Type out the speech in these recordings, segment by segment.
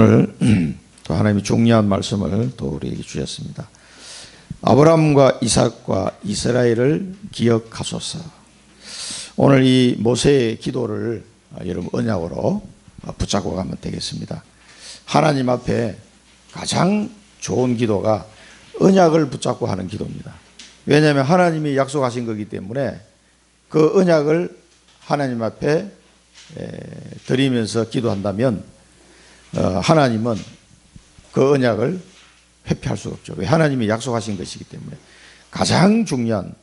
오늘 또 하나님이 중요한 말씀을 또 우리에게 주셨습니다. 아브라함과 이삭과 이스라엘을 기억하소서. 오늘 이 모세의 기도를 여러분 언약으로 붙잡고 가면 되겠습니다. 하나님 앞에 가장 좋은 기도가 언약을 붙잡고 하는 기도입니다. 왜냐하면 하나님이 약속하신 거기 때문에 그 언약을 하나님 앞에 드리면서 기도한다면 하나님은 그 언약을 회피할 수가 없죠. 왜? 하나님이 약속하신 것이기 때문에. 가장 중요한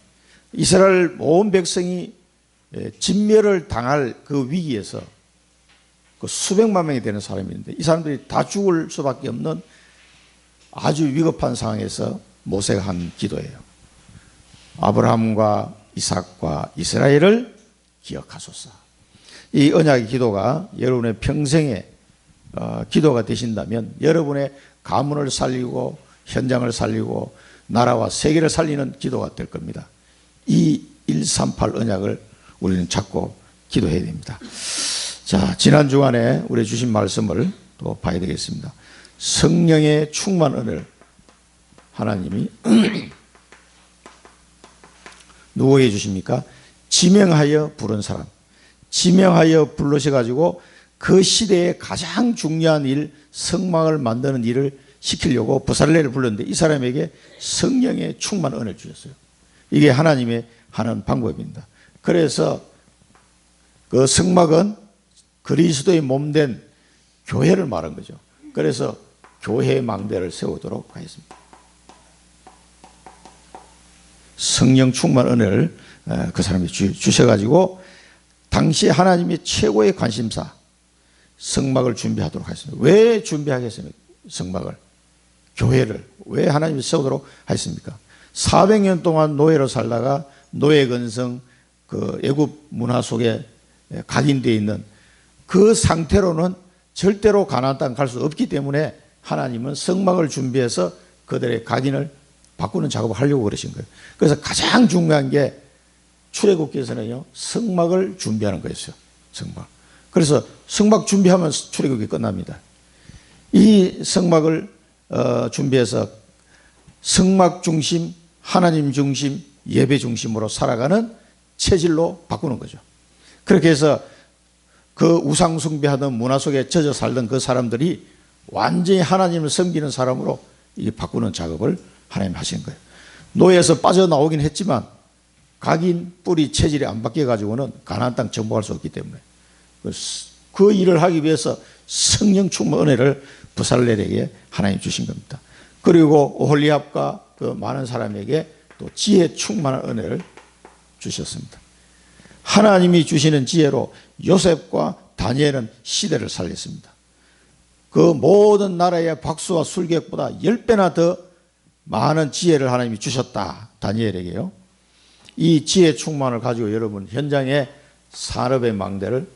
이스라엘 온 백성이 진멸을 당할 그 위기에서 그 수백만 명이 되는 사람이 있는데 이 사람들이 다 죽을 수밖에 없는 아주 위급한 상황에서 모세가 한 기도예요. 아브라함과 이삭과 이스라엘을 기억하소서. 이 언약의 기도가 여러분의 평생에 기도가 되신다면 여러분의 가문을 살리고 현장을 살리고 나라와 세계를 살리는 기도가 될 겁니다. 이 138 언약을 우리는 잡고 기도해야 됩니다. 자, 지난 주간에 우리 주신 말씀을 또 봐야 되겠습니다. 성령의 충만 은혜를 하나님이 누구에게 주십니까? 지명하여 부른 사람. 지명하여 불러셔가지고 그 시대에 가장 중요한 일, 성막을 만드는 일을 시키려고 부살레를 불렀는데 이 사람에게 성령의 충만 은혜를 주셨어요. 이게 하나님의 하는 방법입니다. 그래서 그 성막은 그리스도의 몸된 교회를 말한 거죠. 그래서 교회 망대를 세우도록 하였습니다. 성령 충만 은혜를 그 사람이 주셔가지고 당시 하나님의 최고의 관심사 성막을 준비하도록 하였습니다. 왜 준비하겠습니까? 성막을, 교회를 왜 하나님이 세우도록 하였습니까? 400년 동안 노예로 살다가 노예 근성 그 애굽 문화 속에 각인되어 있는 그 상태로는 절대로 가나안 땅 갈 수 없기 때문에 하나님은 성막을 준비해서 그들의 각인을 바꾸는 작업을 하려고 그러신 거예요. 그래서 가장 중요한 게 출애굽기에서는요 성막을 준비하는 거였어요. 성막. 그래서 성막 준비하면 출애굽이 끝납니다. 이 성막을 준비해서 성막 중심, 하나님 중심, 예배 중심으로 살아가는 체질로 바꾸는 거죠. 그렇게 해서 그 우상 숭배하던 문화 속에 젖어 살던 그 사람들이 완전히 하나님을 섬기는 사람으로 이 바꾸는 작업을 하나님 하신 거예요. 노예에서 빠져나오긴 했지만 각인 뿌리 체질이 안 바뀌어 가지고는 가나안 땅 정복할 수 없기 때문에 그 일을 하기 위해서 성령 충만 은혜를 부살렐에게 하나님 주신 겁니다. 그리고 오홀리압과 그 많은 사람에게 또 지혜 충만한 은혜를 주셨습니다. 하나님이 주시는 지혜로 요셉과 다니엘은 시대를 살렸습니다. 그 모든 나라의 박수와 술객보다 10배나 더 많은 지혜를 하나님이 주셨다. 다니엘에게요. 이 지혜 충만을 가지고 여러분 현장에 산업의 망대를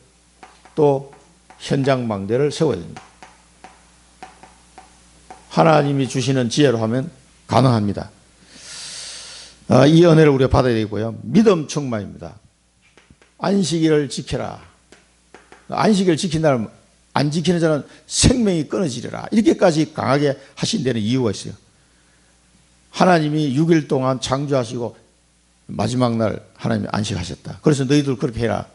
또 현장 망대를 세워야 됩니다. 하나님이 주시는 지혜로 하면 가능합니다. 이 은혜를 우리가 받아야 되고요. 믿음 충만입니다. 안식일을 지켜라. 안식일을 지킨다면 안 지키는 자는 생명이 끊어지리라. 이렇게까지 강하게 하신 데는 이유가 있어요. 하나님이 6일 동안 창조하시고 마지막 날 하나님이 안식하셨다. 그래서 너희들 그렇게 해라.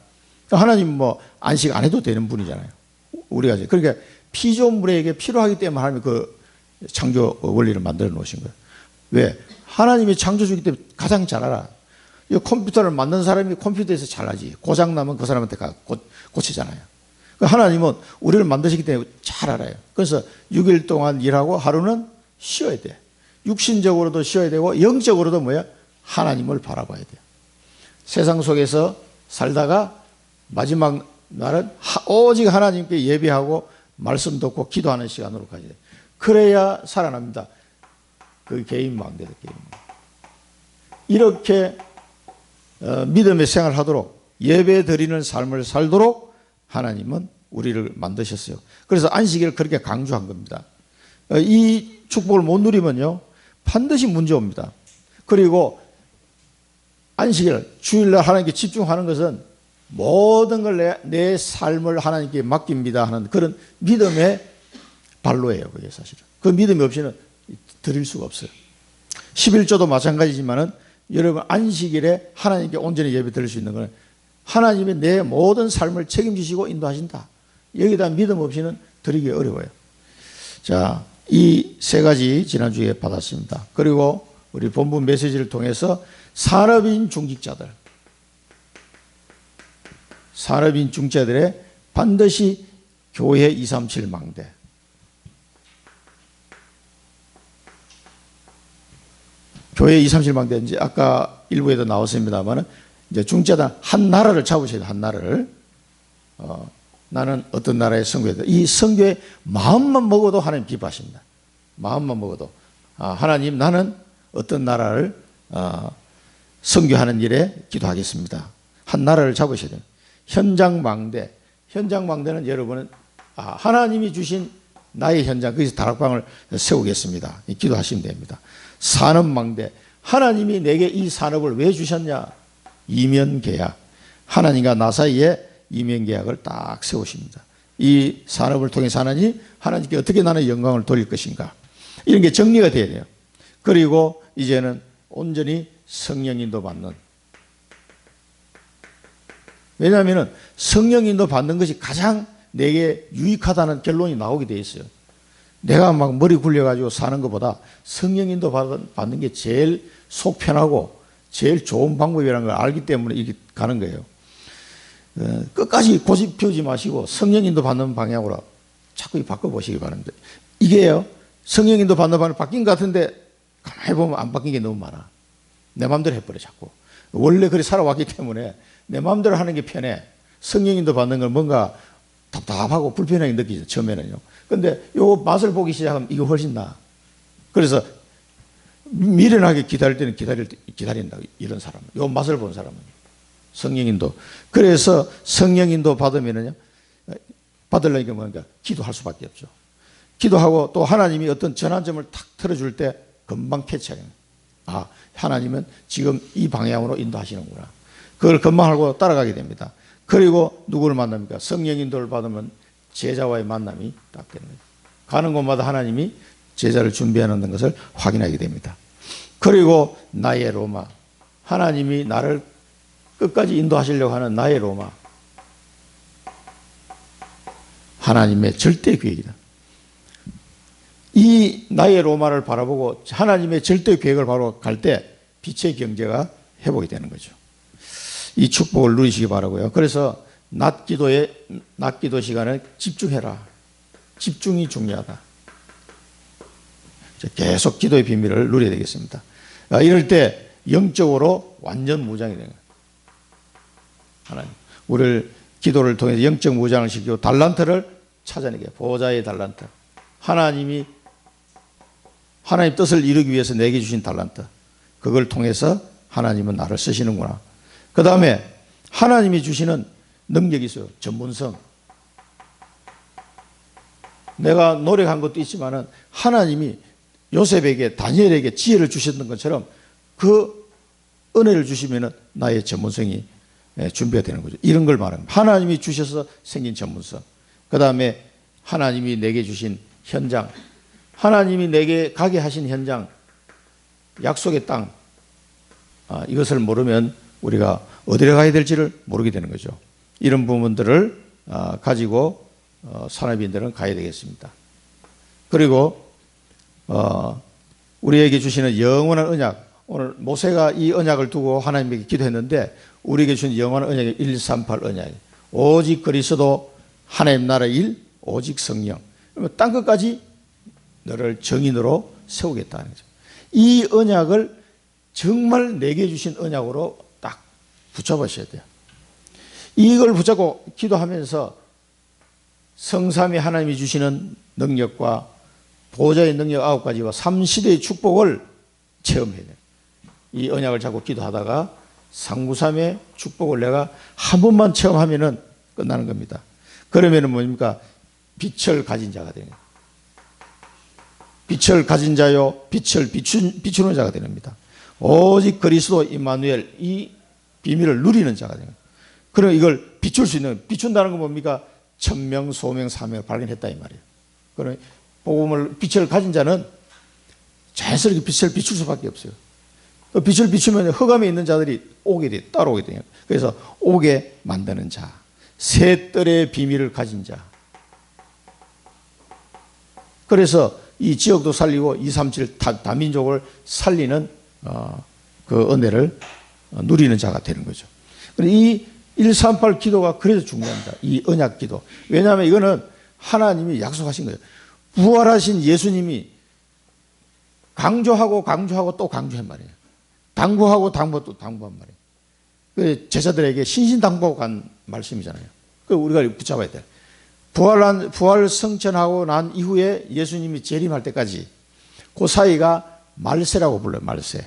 하나님 뭐 안식 안 해도 되는 분이잖아요. 우리가 그러니까 피조물에게 필요하기 때문에 하나님이 그 창조 원리를 만들어 놓으신 거예요. 왜? 하나님이 창조주기 때문에 가장 잘 알아. 이 컴퓨터를 만든 사람이 컴퓨터에서 잘하지. 고장 나면 그 사람한테 고치잖아요. 하나님은 우리를 만드시기 때문에 잘 알아요. 그래서 6일 동안 일하고 하루는 쉬어야 돼. 육신적으로도 쉬어야 되고 영적으로도 뭐야? 하나님을 바라봐야 돼요. 세상 속에서 살다가 마지막 날은 오직 하나님께 예배하고 말씀 듣고 기도하는 시간으로 가야 돼요. 그래야 살아납니다. 그 개인 망대들 개인. 이렇게 믿음의 생활을 하도록 예배 드리는 삶을 살도록 하나님은 우리를 만드셨어요. 그래서 안식일을 그렇게 강조한 겁니다. 이 축복을 못 누리면요 반드시 문제 옵니다. 그리고 안식일, 주일날 하나님께 집중하는 것은 모든 걸 내 삶을 하나님께 맡깁니다 하는 그런 믿음의 발로예요. 그게 사실은. 그 믿음이 없이는 드릴 수가 없어요. 11조도 마찬가지지만은 여러분 안식일에 하나님께 온전히 예배 드릴 수 있는 것은 하나님이 내 모든 삶을 책임지시고 인도하신다. 여기다 믿음 없이는 드리기 어려워요. 자, 이 세 가지 지난주에 받았습니다. 그리고 우리 본부 메시지를 통해서 산업인 중직자들, 산업인 중직자들의 반드시 교회 237 망대, 교회 237 망대, 이제 아까 일부에도 나왔습니다만은 이제 중직자들 한 나라를 잡으셔야 돼요. 한 나라를. 나는 어떤 나라의 선교회다. 이 선교의 마음만 먹어도 하나님 기뻐하십니다. 마음만 먹어도. 하나님, 나는 어떤 나라를 선교하는 일에 기도하겠습니다. 한 나라를 잡으셔야 돼요. 현장 망대. 현장 망대는 여러분은 하나님이 주신 나의 현장, 거기서 다락방을 세우겠습니다. 기도하시면 됩니다. 산업 망대. 하나님이 내게 이 산업을 왜 주셨냐? 이면 계약. 하나님과 나 사이에 이면 계약을 딱 세우십니다. 이 산업을 통해서 하나님께 어떻게 나는 영광을 돌릴 것인가? 이런 게 정리가 돼야 돼요. 그리고 이제는 온전히 성령 인도 받는. 왜냐하면 성령 인도 받는 것이 가장 내게 유익하다는 결론이 나오게 돼 있어요. 내가 막 머리 굴려가지고 사는 것보다 성령 인도 받는 게 제일 속 편하고 제일 좋은 방법이라는 걸 알기 때문에 이렇게 가는 거예요. 끝까지 고집 피우지 마시고 성령 인도 받는 방향으로 자꾸 바꿔보시기 바랍니다. 이게요, 성령 인도 받는 방향으로 바뀐 것 같은데 가만히 보면 안 바뀐 게 너무 많아. 내 마음대로 해버려 자꾸. 원래 그렇게 살아왔기 때문에 내 마음대로 하는 게 편해. 성령 인도 받는 건 뭔가 답답하고 불편하게 느끼죠, 처음에는요. 근데 요 맛을 보기 시작하면 이거 훨씬 나아. 그래서 미련하게 기다릴 때는 기다린다. 이런 사람은. 요 맛을 본 사람은. 성령인도. 그래서 성령인도 받으면은요, 받으려니까 뭔가 기도할 수밖에 없죠. 기도하고 또 하나님이 어떤 전환점을 탁 틀어줄 때 금방 캐치하게. 하나님은 지금 이 방향으로 인도하시는구나. 그걸 금방 알고 따라가게 됩니다. 그리고 누구를 만납니까? 성령인도를 받으면 제자와의 만남이 딱 됩니다. 가는 곳마다 하나님이 제자를 준비하는 것을 확인하게 됩니다. 그리고 나의 로마. 하나님이 나를 끝까지 인도하시려고 하는 나의 로마. 하나님의 절대 계획이다. 이 나의 로마를 바라보고 하나님의 절대 계획을 바로 갈 때 빛의 경제가 회복이 되는 거죠. 이 축복을 누리시기 바라고요. 그래서 낮 기도 시간에 집중해라. 집중이 중요하다. 계속 기도의 비밀을 누려야 되겠습니다. 이럴 때 영적으로 완전 무장이 되는 거예요. 하나님, 우리를 기도를 통해서 영적 무장을 시키고 달란트를 찾아내게. 보호자의 달란트. 하나님 뜻을 이루기 위해서 내게 주신 달란트. 그걸 통해서 하나님은 나를 쓰시는구나. 그 다음에 하나님이 주시는 능력이 있어요. 전문성. 내가 노력한 것도 있지만은 하나님이 요셉에게, 다니엘에게 지혜를 주셨던 것처럼 그 은혜를 주시면은 나의 전문성이 준비가 되는 거죠. 이런 걸 말합니다. 하나님이 주셔서 생긴 전문성. 그 다음에 하나님이 내게 주신 현장. 하나님이 내게 가게 하신 현장. 약속의 땅. 이것을 모르면 우리가 어디로 가야 될지를 모르게 되는 거죠. 이런 부분들을 가지고 산업인들은 가야 되겠습니다. 그리고 우리에게 주시는 영원한 언약. 오늘 모세가 이 언약을 두고 하나님에게 기도했는데 우리에게 주신 영원한 언약이 138 언약. 오직 그리스도, 하나님 나라 일, 오직 성령. 그러면 땅끝까지 너를 정인으로 세우겠다는 거죠. 이 언약을 정말 내게 주신 언약으로 딱 붙잡으셔야 돼요. 이걸 붙잡고 기도하면서 성삼위 하나님이 주시는 능력과 보호자의 능력 9가지와 3시대의 축복을 체험해야 돼요. 이 언약을 잡고 기도하다가 상구삼의 축복을 내가 한 번만 체험하면은 끝나는 겁니다. 그러면은 뭡니까? 빛을 가진 자가 되는 거예요. 빛을 가진 자요, 빛을 비추는 자가 됩니다. 오직 그리스도 임마누엘, 이 비밀을 누리는 자가 되는 거예요. 그럼 이걸 비출 수 있는, 비춘다는 건 뭡니까? 천명, 소명, 사명을 발견했다 이 말이에요. 그럼 복음을 빛을 가진 자는 자연스럽게 빛을 비출 수밖에 없어요. 빛을 비추면 흑암에 있는 자들이 오게 돼, 따라오게 돼요. 그래서 오게 만드는 자, 새 뜰의 비밀을 가진 자. 그래서 이 지역도 살리고 237 다민족을 살리는 그 은혜를 누리는 자가 되는 거죠. 이 138 기도가 그래서 중요합니다. 이 언약 기도. 왜냐하면 이거는 하나님이 약속하신 거예요. 부활하신 예수님이 강조하고 또 강조한 말이에요. 당부하고 또 당부한 말이에요. 그 제자들에게 신신당부하고 간 말씀이잖아요. 그 우리가 붙잡아야 돼요. 부활 성천하고 난 이후에 예수님이 재림할 때까지 그 사이가 말세라고 불러요. 말세.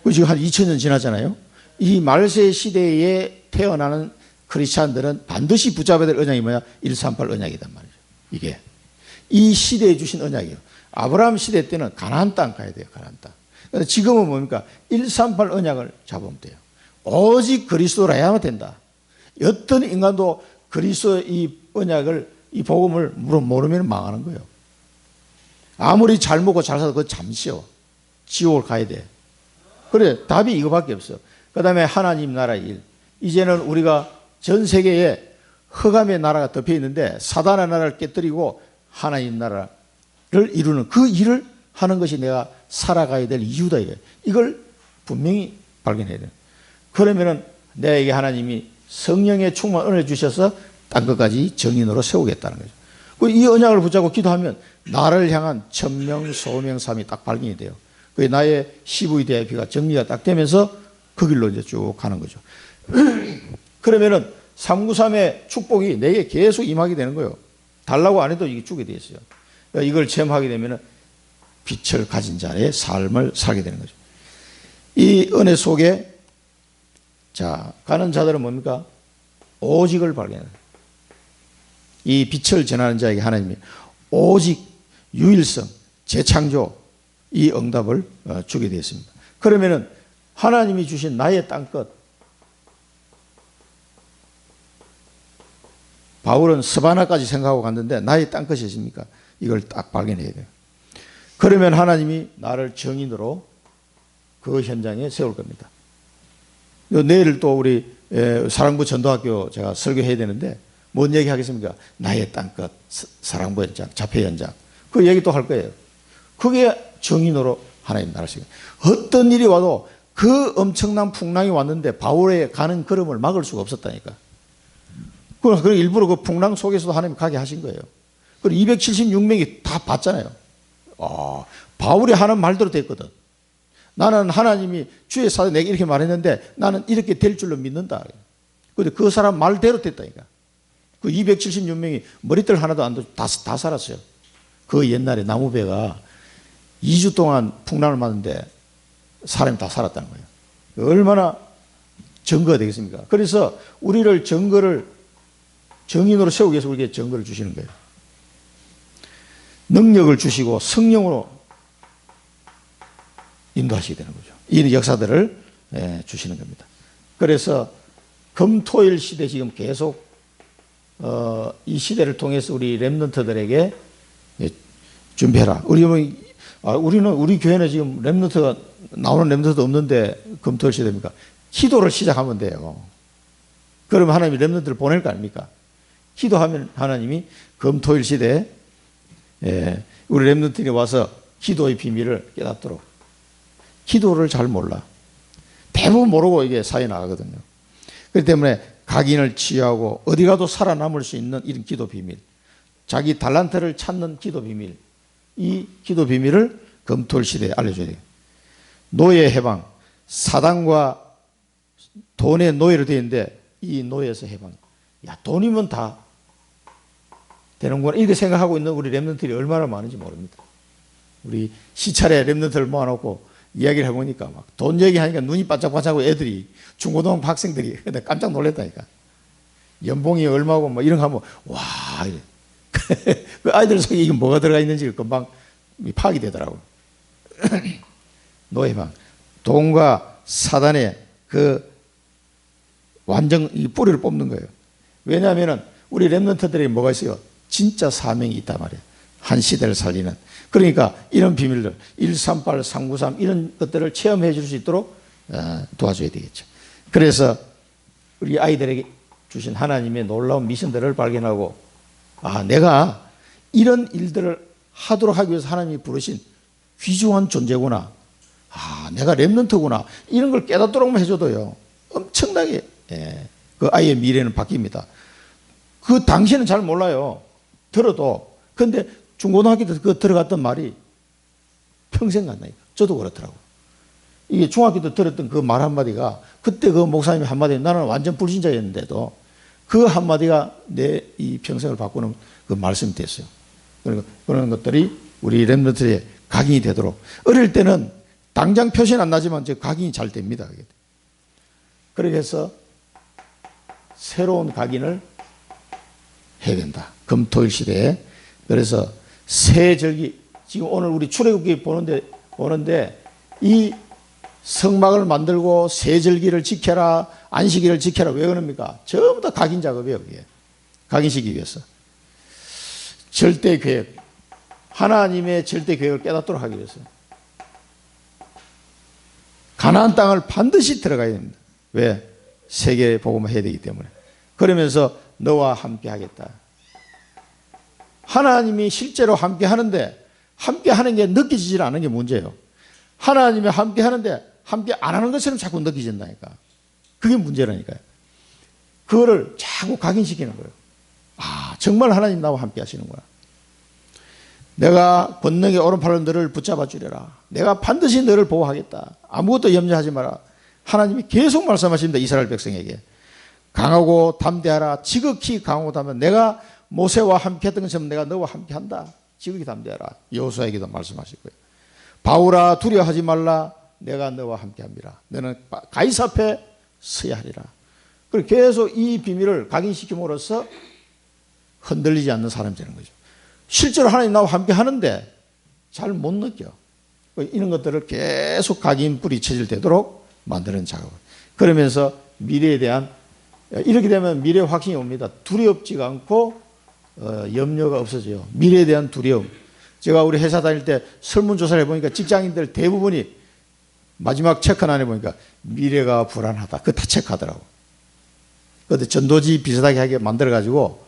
그 지금 한 2000년 지났잖아요. 이 말세 시대에 태어나는 크리스찬들은 반드시 붙잡아야 될 언약이 뭐냐? 138 언약이단 말이죠. 이게 이 시대에 주신 언약이에요. 아브라함 시대 때는 가나안 땅 가야 돼요. 가나안 땅. 그런데 지금은 뭡니까? 138 언약을 잡으면 돼요. 오직 그리스도라야만 된다. 어떤 인간도 그리스도의 이 언약을, 이 복음을 모르면 망하는 거예요. 아무리 잘 먹고 잘 살아도 그건 잠시요. 지옥을 가야 돼. 그래, 답이 이거밖에 없어요. 그 다음에 하나님 나라 일. 이제는 우리가 전 세계에 흑암의 나라가 덮여 있는데 사단의 나라를 깨뜨리고 하나님 나라를 이루는 그 일을 하는 것이 내가 살아가야 될 이유다. 이걸 분명히 발견해야 돼요. 그러면은 내게 하나님이 성령의 충만 은혜를 주셔서 딴 것까지 정인으로 세우겠다는 거죠. 이 언약을 붙잡고 기도하면 나를 향한 천명, 소명, 삶이 딱 발견이 돼요. 그게 나의 CVDIP가 정리가 딱 되면서 그 길로 이제 쭉 가는 거죠. 그러면은 393의 축복이 내게 계속 임하게 되는 거예요. 달라고 안 해도 이게 주게 돼 있어요. 그러니까 이걸 체험하게 되면은 빛을 가진 자의 삶을 살게 되는 거죠. 이 은혜 속에 자, 가는 자들은 뭡니까? 오직을 발견해요. 이 빛을 전하는 자에게 하나님이 오직, 유일성, 재창조 이 응답을 주게 되었습니다. 그러면은 하나님이 주신 나의 땅끝, 바울은 스바나까지 생각하고 갔는데 나의 땅끝이 있습니까? 이걸 딱 발견해야 돼요. 그러면 하나님이 나를 정인으로 그 현장에 세울 겁니다. 내일 또 우리 사랑부 전도학교 제가 설교해야 되는데 뭔 얘기 하겠습니까? 나의 땅끝, 사랑부 현장, 자폐 현장. 그 얘기 또 할 거예요. 그게 정인으로 하나님 나라를 세우는 거예요. 어떤 일이 와도 그 엄청난 풍랑이 왔는데 바울의 가는 걸음을 막을 수가 없었다니까. 그래서 일부러 그 풍랑 속에서도 하나님 가게 하신 거예요. 그리고 276명이 다 봤잖아요. 바울이 하는 말대로 됐거든. 나는 하나님이 주의 사도 내게 이렇게 말했는데 나는 이렇게 될 줄로 믿는다. 그런데 그 사람 말대로 됐다니까. 그 276명이 머리털 하나도 안 다 살았어요. 그 옛날에 나무배가 2주 동안 풍랑을 맞는데 사람이 다 살았다는 거예요. 얼마나 증거가 되겠습니까? 그래서 우리를 정인으로 세우기 위해서 우리에게 증거를 주시는 거예요. 능력을 주시고 성령으로 인도하시게 되는 거죠. 이 역사들을 주시는 겁니다. 그래서 금토일 시대 지금 계속 이 시대를 통해서 우리 렘넌트들에게 준비해라. 우리 교회는 지금 렘넌트가 나오는 렘넌트도 없는데 금토일 시대입니까? 기도를 시작하면 돼요. 그러면 하나님이 렘넌트를 보낼 거 아닙니까? 기도하면 하나님이 금토일 시대에 우리 렘넌트들이 와서 기도의 비밀을 깨닫도록. 기도를 잘 몰라. 대부분 모르고 이게 사회 나가거든요. 그렇기 때문에 각인을 치유하고 어디 가도 살아남을 수 있는 이런 기도 비밀, 자기 달란트를 찾는 기도 비밀, 이 기도 비밀을 금토일 시대에 알려줘야 돼요. 노예 해방, 사단과 돈의 노예로 되어 있는데 이 노예에서 해방. 야, 돈이면 다 되는구나 이렇게 생각하고 있는 우리 렘넌트들이 얼마나 많은지 모릅니다. 우리 시찰에 렘넌트를 모아놓고 이야기를 해보니까 막 돈 얘기하니까 눈이 반짝반짝하고 애들이 중고등학교 학생들이 깜짝 놀랐다니까. 연봉이 얼마고 뭐 이런 거 하면 와 이래. 그 아이들 속에 이게 뭐가 들어가 있는지 금방 파악이 되더라고요. 노예방, 돈과 사단의 그 완전 이 뿌리를 뽑는 거예요. 왜냐하면 우리 렘넌트들이 뭐가 있어요? 진짜 사명이 있단 말이에요. 한 시대를 살리는. 그러니까 이런 비밀들 138, 393 이런 것들을 체험해 줄 수 있도록 도와줘야 되겠죠. 그래서 우리 아이들에게 주신 하나님의 놀라운 미션들을 발견하고 내가 이런 일들을 하도록 하기 위해서 하나님이 부르신 귀중한 존재구나. 내가 렘넌트구나. 이런 걸 깨닫도록만 해줘도요. 엄청나게 그 아이의 미래는 바뀝니다. 그 당시에는 잘 몰라요. 들어도. 그런데 중고등학교 때 그 들어갔던 말이 평생 간다니까. 저도 그렇더라고. 이게 중학교 때 들었던 그 말 한마디가 그때 그 목사님이 한마디 나는 완전 불신자였는데도 그 한마디가 내 이 평생을 바꾸는 그 말씀이 됐어요. 그리고 그런 것들이 우리 렘넌트의 각인이 되도록 어릴 때는 당장 표시는 안 나지만 이제 각인이 잘 됩니다. 그렇게 해서 새로운 각인을 해야 된다. 금토일 시대에. 그래서 새 절기, 지금 오늘 우리 출애굽기 보는데 이 성막을 만들고 새 절기를 지켜라, 안식일을 지켜라. 왜 그럽니까? 전부 다 각인 작업이에요. 그게. 각인시키기 위해서. 절대 계획, 하나님의 절대 계획을 깨닫도록 하기 위해서. 가나안 땅을 반드시 들어가야 됩니다. 왜? 세계 복음을 해야 되기 때문에. 그러면서 너와 함께 하겠다. 하나님이 실제로 함께 하는데 함께 하는 게 느껴지질 않은 게 문제예요. 하나님이 함께 하는데 함께 안 하는 것처럼 자꾸 느껴진다니까. 그게 문제라니까요. 그거를 자꾸 각인시키는 거예요. 정말 하나님 나와 함께 하시는구나. 내가 권능의 오른팔로 너를 붙잡아 주려라. 내가 반드시 너를 보호하겠다. 아무것도 염려하지 마라. 하나님이 계속 말씀하십니다. 이스라엘 백성에게. 강하고 담대하라. 지극히 강하고 담대하라. 내가 모세와 함께 했던 것처럼 내가 너와 함께 한다. 지극히 담대하라. 여호수아에게도 말씀하실 거예요. 바울아 두려워하지 말라. 내가 너와 함께 합니다. 너는 가이사 앞에 서야 하리라. 그리고 계속 이 비밀을 각인시킴으로써 흔들리지 않는 사람이 되는 거죠. 실제로 하나님 나와 함께 하는데 잘 못 느껴. 이런 것들을 계속 각인 뿌리쳐질 되도록 만드는 작업. 그러면서 미래에 대한, 이렇게 되면 미래 확신이 옵니다. 두렵지가 않고 염려가 없어져요. 미래에 대한 두려움. 제가 우리 회사 다닐 때 설문조사를 해보니까 직장인들 대부분이 마지막 체크란에 보니까 미래가 불안하다. 그거 다 체크하더라고. 그런데 전도지 비슷하게 하게 만들어가지고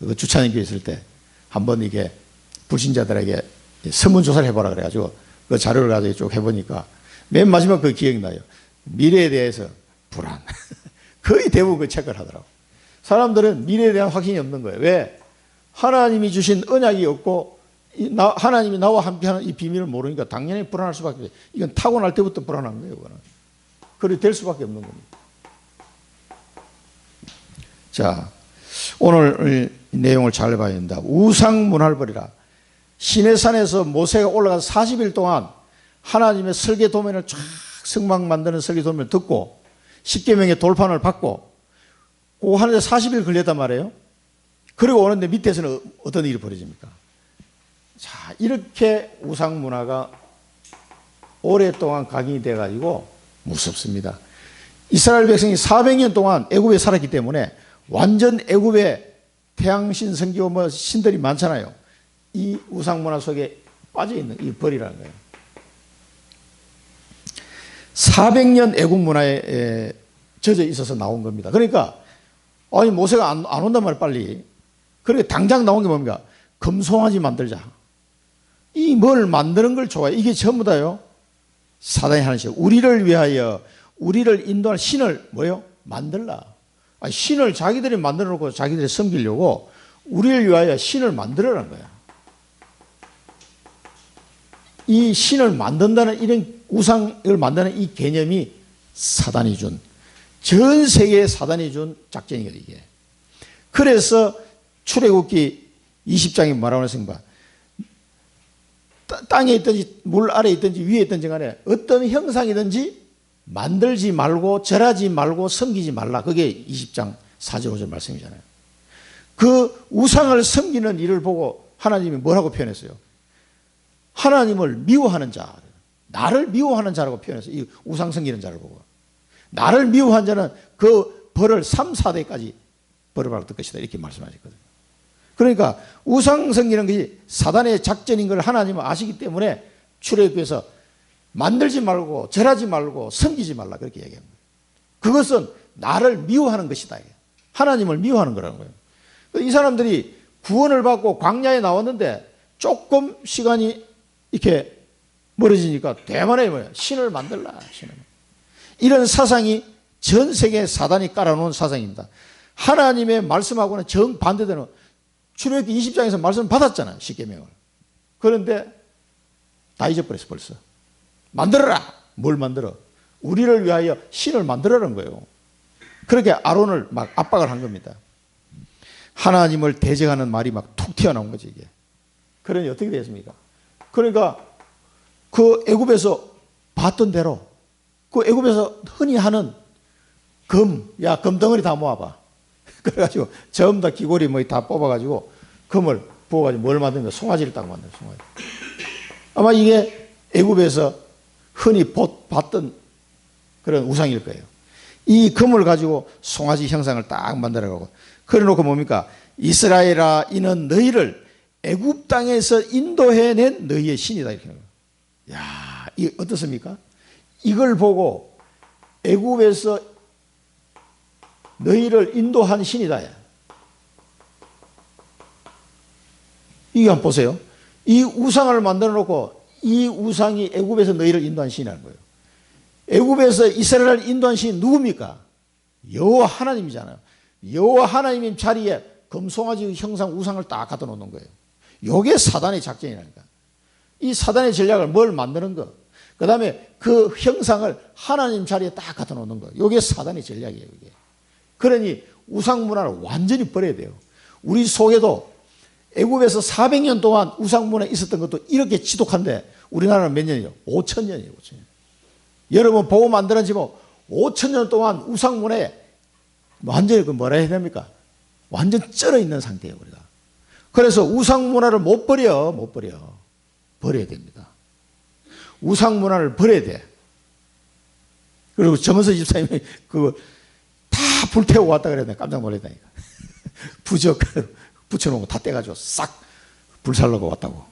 그 주차장교회 있을 때 한번 이게 불신자들에게 설문조사를 해보라 그래가지고 그 자료를 가지고 쭉 해보니까 맨 마지막 그 기억이 나요. 미래에 대해서 불안. 거의 대부분 그 체크를 하더라고. 사람들은 미래에 대한 확신이 없는 거예요. 왜? 하나님이 주신 언약이 없고 하나님이 나와 함께하는 이 비밀을 모르니까 당연히 불안할 수밖에 없어요. 이건 타고날 때부터 불안한 거예요. 그거는. 그렇게 될 수밖에 없는 겁니다. 자, 오늘 내용을 잘 봐야 된다. 우상문화를 버리라. 시내산에서 모세가 올라가서 40일 동안 하나님의 설계 도면을 쫙 성막 만드는 설계 도면을 듣고 10계명의 돌판을 받고 그거 하는데 40일 걸렸단 말이에요. 그리고 오는데 밑에서는 어떤 일이 벌어집니까? 자, 이렇게 우상문화가 오랫동안 각인이 돼가지고 무섭습니다. 이스라엘 백성이 400년 동안 애굽에 살았기 때문에 완전 애굽에 태양신, 성기고 뭐 신들이 많잖아요. 이 우상문화 속에 빠져있는 이 벌이라는 거예요. 400년 애굽 문화에 젖어 있어서 나온 겁니다. 그러니까 아니 모세가 안 온단 말이에요. 빨리. 그러니까 당장 나온 게 뭡니까? 금송아지 만들자. 이 뭘 만드는 걸 좋아해. 이게 전부 다요. 사단이 하는 짓이에요. 우리를 위하여 우리를 인도할 신을 뭐요? 만들라. 아니, 신을 자기들이 만들어 놓고 자기들이 섬기려고 우리를 위하여 신을 만들어라는 거야. 이 신을 만든다는 이런 우상을 만드는 이 개념이 사단이 준, 전 세계에 사단이 준 작전이거든요, 이게. 그래서 출애굽기 20장에 말하는 생각, 땅에 있든지 물 아래에 있든지 위에 있든지 간에 어떤 형상이든지 만들지 말고 절하지 말고 섬기지 말라. 그게 20장 4절 5절 말씀이잖아요. 그 우상을 섬기는 일을 보고 하나님이 뭐라고 표현했어요? 하나님을 미워하는 자, 나를 미워하는 자라고 표현했어요. 이 우상 섬기는 자를 보고. 나를 미워한 자는 그 벌을 3, 4대까지 벌을 받을 것이다. 이렇게 말씀하셨거든요. 그러니까 우상 섬기는 것이 사단의 작전인 걸 하나님은 아시기 때문에 출애굽에서 만들지 말고 절하지 말고 섬기지 말라 그렇게 얘기합니다. 그것은 나를 미워하는 것이다. 하나님을 미워하는 거라는 거예요. 이 사람들이 구원을 받고 광야에 나왔는데 조금 시간이 이렇게 멀어지니까 대만에 뭐야? 신을 만들라. 신을. 이런 사상이 전 세계에 사단이 깔아놓은 사상입니다. 하나님의 말씀하고는 정반대되는 출애굽기 20장에서 말씀 받았잖아요. 십계명을. 그런데 다 잊어버렸어 벌써. 만들어라. 뭘 만들어? 우리를 위하여 신을 만들어라는 거예요. 그렇게 아론을 막 압박을 한 겁니다. 하나님을 대적하는 말이 막 툭 튀어나온 거지 이게. 그러니 어떻게 됐습니까? 그러니까 그 애굽에서 봤던 대로 그 애굽에서 흔히 하는 야 금덩어리 다 모아봐. 그래가지고 전부 다 귀고리 뭐 다 뽑아가지고 금을 부어가지고 뭘 만드는 거야? 송아지를 딱 만들어. 송아지. 아마 이게 애굽에서 흔히 봤던 그런 우상일 거예요. 이 금을 가지고 송아지 형상을 딱 만들어가고 그래놓고 뭡니까? 이스라엘아 이는 너희를 애굽 땅에서 인도해낸 너희의 신이다 이렇게 하는 거예요. 야, 이 어떻습니까? 이걸 보고 애굽에서 너희를 인도한 신이다. 이거 한번 보세요. 이 우상을 만들어 놓고 이 우상이 애굽에서 너희를 인도한 신이라는 거예요. 애굽에서 이스라엘을 인도한 신이 누굽니까? 여호와 하나님이잖아요. 여호와 하나님 자리에 금송아지 형상 우상을 딱 갖다 놓는 거예요. 이게 사단의 작전이라니까. 이 사단의 전략을 뭘 만드는 거. 그 다음에 그 형상을 하나님 자리에 딱 갖다 놓는 거. 이게 사단의 전략이에요. 이게. 그러니 우상 문화를 완전히 버려야 돼요. 우리 속에도 애굽에서 400년 동안 우상 문화에 있었던 것도 이렇게 지독한데 우리나라는 몇 년이요? 5,000년이에요. 5,000년. 여러분 보고 만들었지 뭐 5,000년 동안 우상 문화에 완전히 그 뭐라 해야 됩니까? 완전 쩔어 있는 상태예요. 우리가. 그래서 우상 문화를 못 버려. 버려야 됩니다. 우상 문화를 버려야 돼. 그리고 정은서 집사님이 그거 다 불태우고 왔다 그랬는데 깜짝 놀랐다니까. 부적 붙여놓은 거 다 떼가지고 싹 불살라고 왔다고.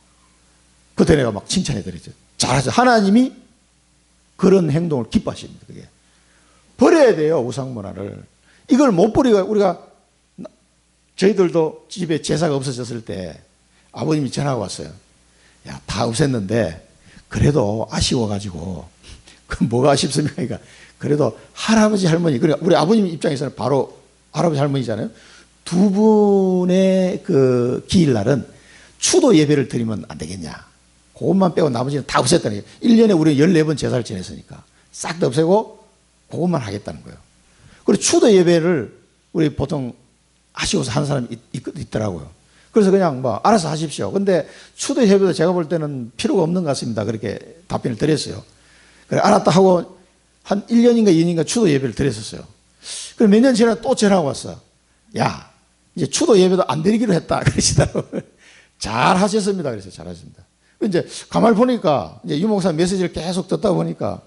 그때 내가 막 칭찬해 드렸죠. 잘하죠. 하나님이 그런 행동을 기뻐하십니다. 그게. 버려야 돼요. 우상 문화를. 이걸 못 버리고 우리가 저희들도 집에 제사가 없어졌을 때 아버님이 전화가 왔어요. 야, 다 없앴는데 그래도 아쉬워가지고 그 뭐가 아쉽습니까? 그러니까 그래도 할아버지 할머니 그러니까 우리 아버님 입장에서는 바로 할아버지 할머니잖아요. 두 분의 그 기일날은 추도 예배를 드리면 안 되겠냐. 그것만 빼고 나머지는 다 없앴다는 거예요. 1년에 우리 14번 제사를 지냈으니까 싹 다 없애고 그것만 하겠다는 거예요. 그리고 추도 예배를 우리 보통 아쉬워서 하는 사람이 있더라고요. 그래서 그냥 뭐 알아서 하십시오. 근데 추도 예배도 제가 볼 때는 필요가 없는 것 같습니다. 그렇게 답변을 드렸어요. 그래 알았다 하고 한 1년인가 2년인가 추도 예배를 드렸었어요. 그럼 몇 년 지나 또 전화가 왔어. 야, 이제 추도 예배도 안 드리기로 했다. 그러시더라고요. 잘 하셨습니다. 그래서 잘 하셨습니다. 이제 가만히 보니까 이제 유 목사 메시지를 계속 듣다 보니까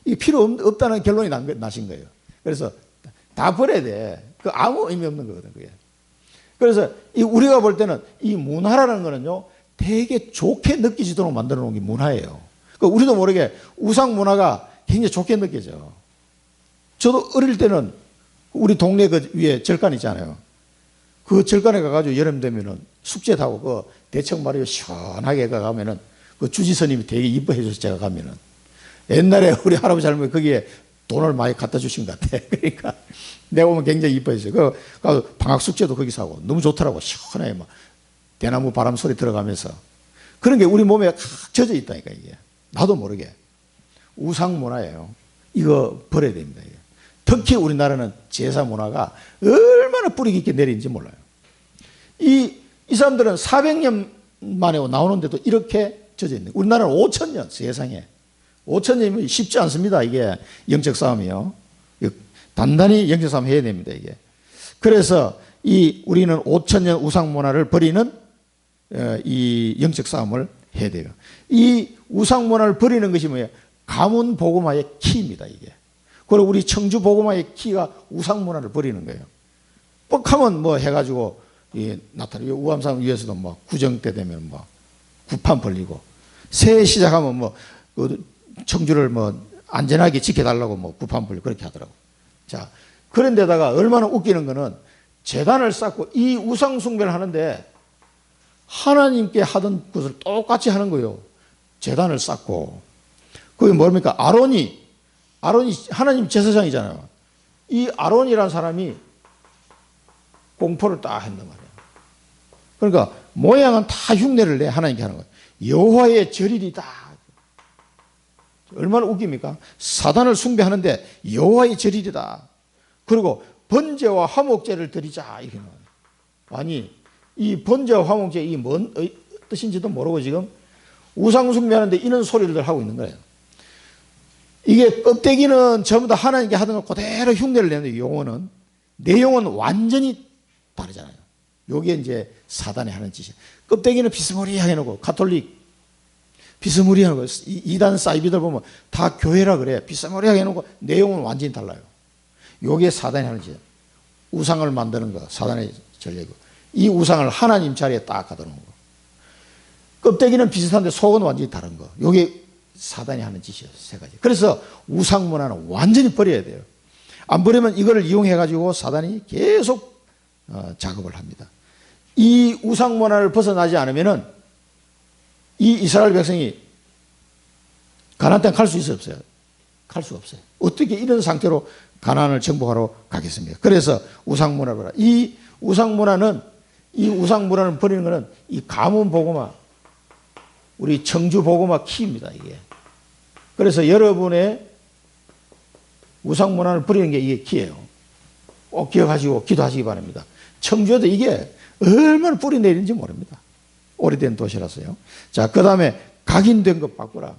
이게 필요 없다는 결론이 나신 거예요. 그래서 다 버려야 돼. 그 아무 의미 없는 거거든, 그게. 그래서 우리가 볼 때는 이 문화라는 거는요, 되게 좋게 느끼지도록 만들어 놓은 게 문화예요. 그러니까 우리도 모르게 우상 문화가 굉장히 좋게 느껴져. 저도 어릴 때는 우리 동네 그 위에 절간 있잖아요. 그 절간에 가가지고 여름 되면은 숙제하고 그 대청 마루에 시원하게 가면은 그 주지스님이 되게 이뻐해 줘서 제가 가면은 옛날에 우리 할아버지 할머니 거기에 돈을 많이 갖다 주신 것 같아. 그러니까 내가 보면 굉장히 이뻐했어요. 그 방학 숙제도 거기서 하고 너무 좋더라고. 시원하게 막 대나무 바람 소리 들어가면서 그런 게 우리 몸에 칵 젖어 있다니까 이게. 나도 모르게 우상 문화예요. 이거 버려야 됩니다. 이게. 특히 우리나라는 제사 문화가 얼마나 뿌리 깊게 내리는지 몰라요. 이 사람들은 400년 만에 나오는데도 이렇게 젖어 있는. 우리나라는 5,000년 세상에. 5,000년이면 쉽지 않습니다. 이게 영적 싸움이요. 단단히 영적 싸움 해야 됩니다. 이게. 그래서 우리는 5,000년 우상 문화를 버리는 이 영적 싸움을 해야 돼요. 이 우상 문화를 버리는 것이 뭐예요? 가문 복음화의 키입니다. 이게. 그리고 우리 청주 복음화의 키가 우상 문화를 버리는 거예요. 뻑하면 뭐 해가지고 나타나요. 우암산 위에서도 뭐 구정 때 되면 뭐 구판 벌리고, 새해 시작하면 뭐 청주를 뭐 안전하게 지켜달라고 뭐 구판 벌리고 그렇게 하더라고. 자, 그런데다가 얼마나 웃기는 거는 제단을 쌓고 이 우상 숭배를 하는데 하나님께 하던 것을 똑같이 하는 거예요. 제단을 쌓고. 그게 뭡니까? 아론이 하나님 제사장이잖아요. 이 아론이라는 사람이 공포를 딱 한단 말이에요. 그러니까 모양은 다 흉내를 내 하나님께 하는 거예요. 여호와의 절일이다. 얼마나 웃깁니까? 사단을 숭배하는데 여호와의 절일이다. 그리고 번제와 화목제를 드리자. 이렇게 나와요. 아니, 이 번제와 화목제 이 뭔 뜻인지도 모르고 지금 우상 숭배하는데 이런 소리를 하고 있는 거예요. 이게 껍데기는 전부 다 하나님께 하던 걸 그대로 흉내를 내는데 용어는, 내용은 완전히 다르잖아요. 요게 이제 사단이 하는 짓이에요. 껍데기는 비스무리하게 해놓고, 가톨릭 비스무리하게 해놓고, 이단 사이비들 보면 다 교회라 그래. 비스무리하게 해놓고 내용은 완전히 달라요. 요게 사단이 하는 짓이에요. 우상을 만드는 거 사단의 전략이고, 이 우상을 하나님 자리에 딱 갖다 놓은 거. 껍데기는 비슷한데 속은 완전히 다른 거. 요게 사단이 하는 짓이에요. 세 가지. 그래서 우상 문화는 완전히 버려야 돼요. 안 버리면 이거를 이용해 가지고 사단이 계속 작업을 합니다. 이 우상 문화를 벗어나지 않으면은 이 이스라엘 백성이 가나안 땅 갈 수 있어요, 없어요? 갈 수가 없어요. 어떻게 이런 상태로 가나안을 정복하러 가겠습니까? 그래서 우상 문화를 버려. 이 우상 문화는 버리는 거는 이 가문 보고마, 우리 청주 보고마 키입니다, 이게. 그래서 여러분의 우상 문화를 버리는 게 이게 키예요. 꼭 기억하시고 기도하시기 바랍니다. 청주에도 이게 얼마나 뿌리 내리는지 모릅니다. 오래된 도시라서요. 자, 그 다음에 각인된 것 바꾸라.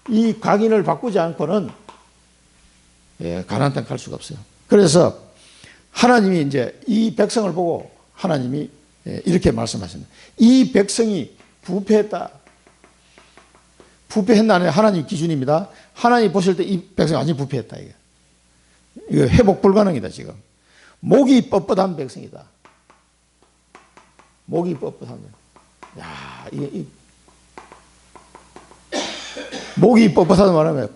이 각인을 바꾸지 않고는 가나안 땅 갈 수가 없어요. 그래서 하나님이 이제 이 백성을 보고 하나님이 이렇게 말씀하십니다. 이 백성이 부패했다. 부패했나는 하나님 기준입니다. 하나님 보실 때 이 백성이 완전히 부패했다. 이거 회복 불가능이다, 지금. 목이 뻣뻣한 백성이다. 목이 뻣뻣한. 야, 목이 뻣뻣하다 말하면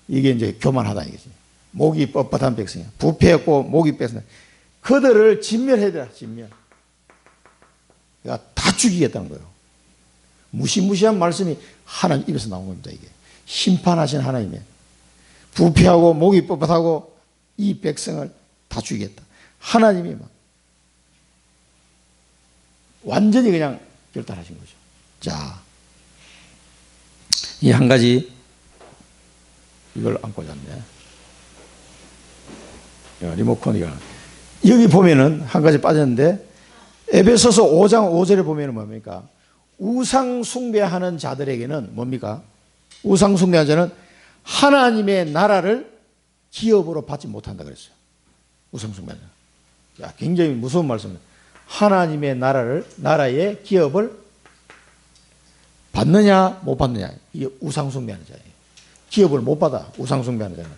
이게 이제 교만하다 이거지. 목이 뻣뻣한 백성이야. 부패했고 목이 뻣뻣한. 그들을 진멸해야 되라, 진멸. 그러니까 다 죽이겠다는 거예요. 무시무시한 말씀이 하나님 입에서 나온 겁니다, 이게. 심판하신 하나님의. 부패하고 목이 뻣뻣하고 이 백성을 다 죽이겠다. 하나님이 막 완전히 그냥 결단하신 거죠. 자, 이 한 가지 이걸 안 꽂았네. 리모컨이가 여기 보면은 한 가지 빠졌는데 에베소서 5장 5절에 보면은 뭡니까? 우상 숭배하는 자들에게는 뭡니까? 우상 숭배하는 자는 하나님의 나라를 기업으로 받지 못한다 그랬어요. 우상 숭배하는 자. 야, 굉장히 무서운 말씀입니다. 하나님의 나라의 기업을 받느냐 못 받느냐. 이게 우상 숭배하는 자예요. 기업을 못 받아. 우상 숭배하는 자는.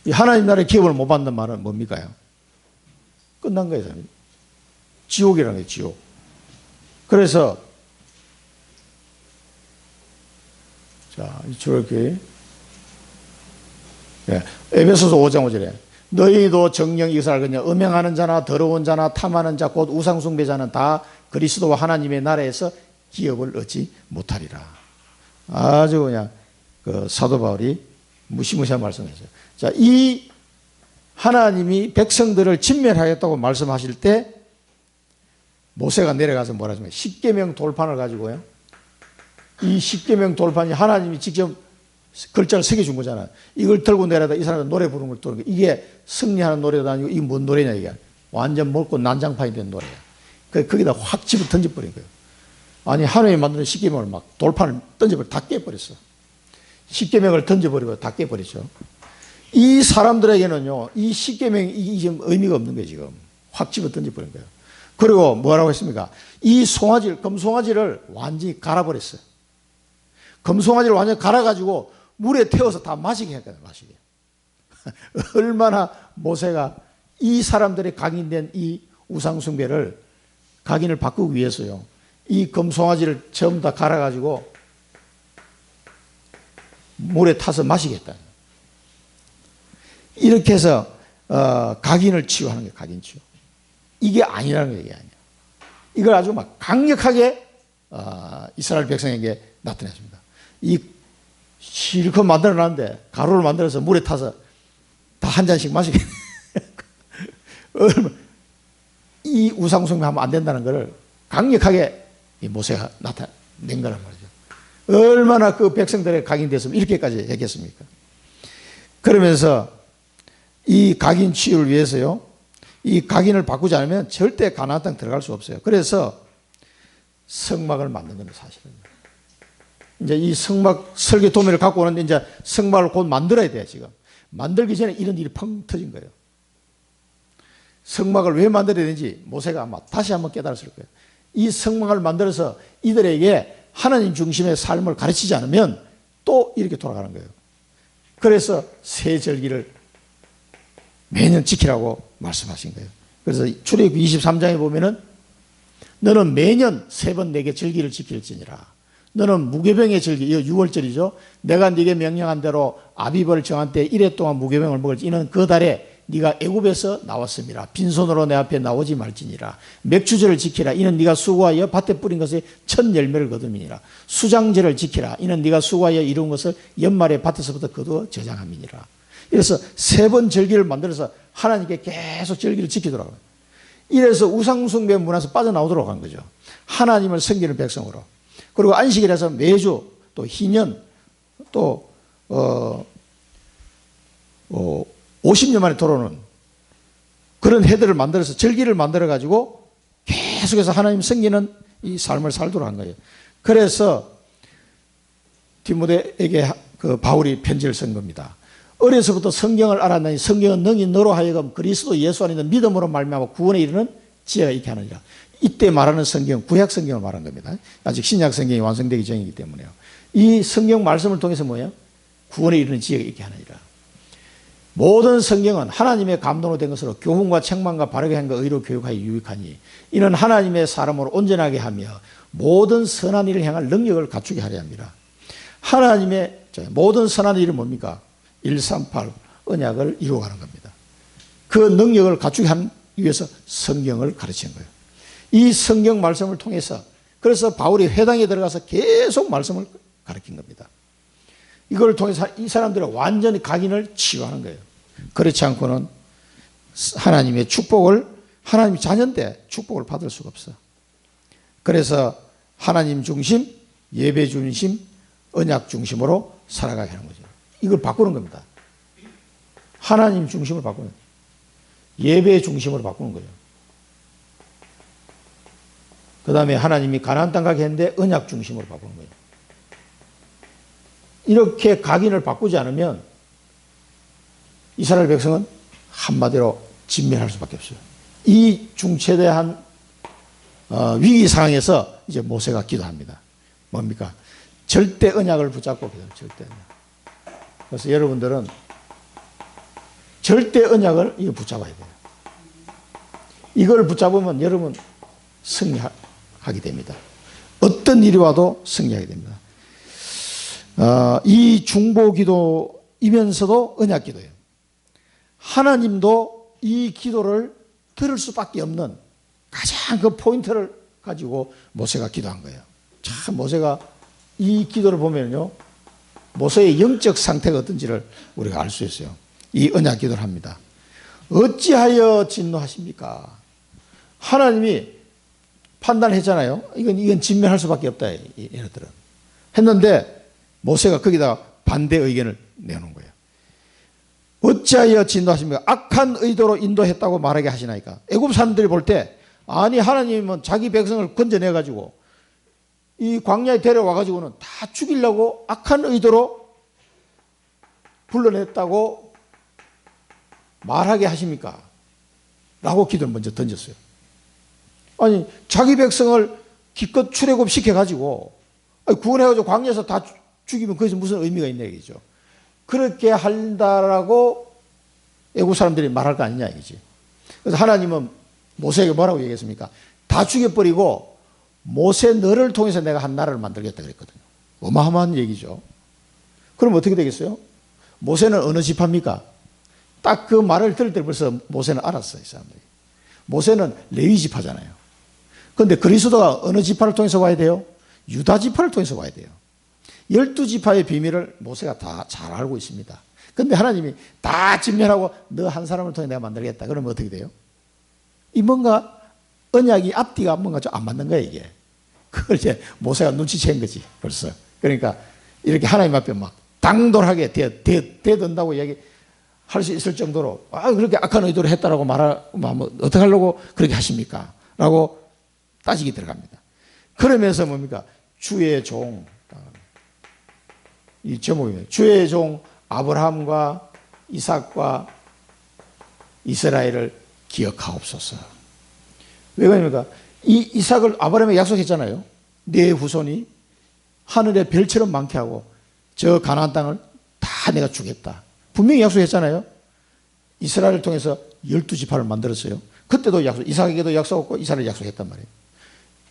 이 하나님 나라의 기업을 못 받는 말은 뭡니까요? 끝난 거예요. 지옥이라는 거예요. 지옥. 그래서 자, 저렇게 에베소서 5장 5절에 너희도 정령 이것을 알겠냐. 음행하는 자나 더러운 자나 탐하는 자 곧 우상 숭배자는 다 그리스도와 하나님의 나라에서 기업을 얻지 못하리라. 아주 그냥 그 사도 바울이 무시무시한 말씀했어요. 자, 이 하나님이 백성들을 진멸하겠다고 말씀하실 때 모세가 내려가서 뭐라 하십니까? 십계명 돌판을 가지고요. 이 십계명 돌판이 하나님이 직접 글자를 새겨준 거잖아요. 이걸 들고 내려다 이 사람이 노래 부르는 걸 들고 이게 승리하는 노래도 아니고 이게 뭔 노래냐 이게. 완전 먹고 난장판이 된 노래야. 거기다 확 집어 던져버린 거예요. 아니 하나님이 만드는 십계명을 막 돌판을 던져버리고 다 깨버렸어. 십계명을 던져버리고 다 깨버렸죠. 이 사람들에게는요. 이 십계명이 지금 의미가 없는 거예요. 지금. 확 집어 던져버린 거예요. 그리고 뭐라고 했습니까? 이 송아지를 금송아지를 완전히 갈아버렸어요. 금송아지를 완전히 갈아가지고 물에 태워서 다 마시게 했거든요. 마시게. 얼마나 모세가 이 사람들의 각인된 이 우상숭배를 각인을 바꾸기 위해서요, 이 금송아지를 전부 다 갈아가지고 물에 타서 마시겠다. 이렇게 해서 각인을 치유하는 게 각인 치유. 이게 아니라는 얘기 아니에요. 이걸 아주 막 강력하게 이스라엘 백성에게 나타냈습니다. 이 실컷 만들어놨는데 가루를 만들어서 물에 타서 다 한 잔씩 마시게. 이 우상숭배하면 안 된다는 것을 강력하게 이 모세가 나타낸 거란 말이죠. 얼마나 그 백성들의 각인됐으면 이렇게까지 했겠습니까? 그러면서 이 각인 치유를 위해서요, 이 각인을 바꾸지 않으면 절대 가나안 땅 들어갈 수 없어요. 그래서 성막을 만든 겁니다, 사실은. 이제 이 성막 설계 도면을 갖고 오는데 이제 성막을 곧 만들어야 돼요, 지금. 만들기 전에 이런 일이 펑 터진 거예요. 성막을 왜 만들어야 되는지 모세가 아마 다시 한번 깨달았을 거예요. 이 성막을 만들어서 이들에게 하나님 중심의 삶을 가르치지 않으면 또 이렇게 돌아가는 거예요. 그래서 새 절기를 매년 지키라고 말씀하신 거예요. 그래서 출애굽기 23장에 보면은 너는 매년 3번 내게 절기를 지킬지니라. 너는 무교병의 절기, 이거 6월절이죠. 내가 네게 명령한 대로 아비벌 정한 때 1회 동안 무교병을 먹을지. 이는 그 달에 네가 애굽에서 나왔음이라. 빈손으로 내 앞에 나오지 말지니라. 맥주절을 지키라. 이는 네가 수고하여 밭에 뿌린 것의 첫 열매를 거둠이니라. 수장절을 지키라. 이는 네가 수고하여 이룬 것을 연말에 밭에서부터 거두어 저장함이니라. 그래서 3번 절기를 만들어서 하나님께 계속 절기를 지키더라고요. 이래서 우상숭배 문화에서 빠져나오도록 한 거죠. 하나님을 섬기는 백성으로. 그리고 안식일에서 매주 또 희년 또 50년 만에 돌아오는 그런 해들을 만들어서 절기를 만들어 가지고 계속해서 하나님 섬기는 이 삶을 살도록 한 거예요. 그래서 디모데에게 그 바울이 편지를 쓴 겁니다. 어려서부터 성경을 알았나니 성경은 능히 너로 하여금 그리스도 예수 안에 있는 믿음으로 말미암아 구원에 이르는 지혜가 있게 하느니라. 이때 말하는 성경, 구약 성경을 말한 겁니다. 아직 신약 성경이 완성되기 전이기 때문에요. 이 성경 말씀을 통해서 뭐예요? 구원에 이르는 지혜가 있게 하느니라. 모든 성경은 하나님의 감동으로 된 것으로 교훈과 책망과 바르게 한 것 의로 교육하여 유익하니 이는 하나님의 사람으로 온전하게 하며 모든 선한 일을 향할 능력을 갖추게 하려 합니다. 하나님의 모든 선한 일은 뭡니까? 138 언약을 이루어가는 겁니다. 그 능력을 갖추게 하기 위해서 성경을 가르치는 거예요. 이 성경 말씀을 통해서 그래서 바울이 회당에 들어가서 계속 말씀을 가르친 겁니다. 이걸 통해서 이 사람들은 완전히 각인을 치유하는 거예요. 그렇지 않고는 하나님의 축복을 하나님의 자녀인데 축복을 받을 수가 없어. 그래서 하나님 중심, 예배 중심, 언약 중심으로 살아가게 하는 거죠. 이걸 바꾸는 겁니다. 하나님 중심을 바꾸는 거예요. 예배 중심으로 바꾸는 거예요. 그 다음에 하나님이 가나안 땅 가게 했는데 언약 중심으로 바꾸는 거예요. 이렇게 각인을 바꾸지 않으면 이스라엘 백성은 한마디로 진멸할 수밖에 없어요. 이 중체대한 위기 상황에서 이제 모세가 기도합니다. 뭡니까? 절대 언약을 붙잡고 기도해요. 절대 언약. 그래서 여러분들은 절대 언약을 이거 붙잡아야 돼요. 이걸 붙잡으면 여러분 승리하게 됩니다. 어떤 일이 와도 승리하게 됩니다. 이 중보 기도이면서도 언약 기도예요. 하나님도 이 기도를 들을 수밖에 없는 가장 그 포인트를 가지고 모세가 기도한 거예요. 참 모세가 이 기도를 보면요, 모세의 영적 상태가 어떤지를 우리가 알 수 있어요. 이 언약 기도를 합니다. 어찌하여 진노하십니까? 하나님이 판단했잖아요. 이건 진멸할 수밖에 없다, 얘네들은. 했는데 모세가 거기다 반대 의견을 내놓은 거예요. 어찌하여 진노하십니까? 악한 의도로 인도했다고 말하게 하시나이까? 애굽 사람들이 볼 때 아니 하나님은 자기 백성을 건져내가지고 이 광야에 데려와가지고는 다 죽이려고 악한 의도로 불러냈다고 말하게 하십니까? 라고 기도를 먼저 던졌어요. 아니 자기 백성을 기껏 출애굽 시켜가지고 구원해가지고 광야에서 다 죽이면 거기서 무슨 의미가 있냐 이거죠. 그렇게 한다라고 애국 사람들이 말할 거 아니냐 이거지. 그래서 하나님은 모세에게 뭐라고 얘기했습니까? 다 죽여버리고 모세 너를 통해서 내가 한 나라를 만들겠다 그랬거든요. 어마어마한 얘기죠. 그럼 어떻게 되겠어요? 모세는 어느 지파입니까? 딱 그 말을 들을 때 벌써 모세는 알았어요. 이 사람들이. 모세는 레위 지파잖아요. 그런데 그리스도가 어느 지파를 통해서 와야 돼요? 유다 지파를 통해서 와야 돼요. 12지파의 비밀을 모세가 다 잘 알고 있습니다. 그런데 하나님이 다 진멸하고 너 한 사람을 통해 내가 만들겠다. 그러면 어떻게 돼요? 이 뭔가 언약이 앞뒤가 뭔가 좀 안 맞는 거예요, 이게. 그걸 이제 모세가 눈치챈 거지, 벌써. 그러니까 이렇게 하나님 앞에 막 당돌하게 대든다고 얘기할 수 있을 정도로 그렇게 악한 의도로 했다라고 말하면 어떻게 하려고 그렇게 하십니까? 라고 따지기 들어갑니다. 그러면서 뭡니까? 주의 종, 이 제목입니다. 주의 종 아브라함과 이삭과 이스라엘을 기억하옵소서. 왜 그럽니까? 이 이삭을 아브라함에게 약속했잖아요. 네 후손이 하늘의 별처럼 많게 하고 저 가나안 땅을 다 내가 주겠다. 분명히 약속했잖아요. 이스라엘을 통해서 12지파를 만들었어요. 그때도 이삭에게도 약속했고 이스라엘에 약속했단 말이에요.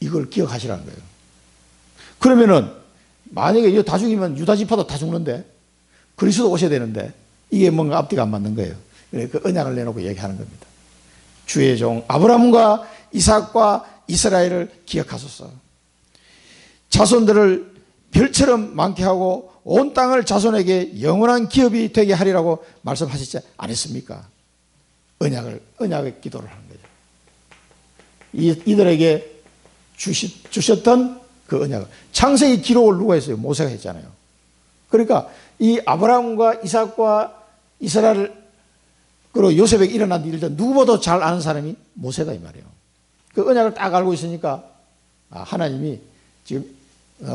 이걸 기억하시라는 거예요. 그러면은 만약에 이거 다 죽이면 유다 지파도 다 죽는데 그리스도 오셔야 되는데 이게 뭔가 앞뒤가 안 맞는 거예요. 그 언약을 내놓고 얘기하는 겁니다. 주의 종 아브라함과 이삭과 이스라엘을 기억하소서. 자손들을 별처럼 많게 하고 온 땅을 자손에게 영원한 기업이 되게 하리라고 말씀하시지 않았습니까? 언약의 기도를 하는 거죠. 이들에게 주셨던 그 언약을. 창세기 기록을 누가 했어요? 모세가 했잖아요. 그러니까 이 아브라함과 이삭과 이스라엘 그리고 요셉에게 일어난 일들 누구보다 잘 아는 사람이 모세다 이 말이에요. 그 언약을 딱 알고 있으니까 하나님이 지금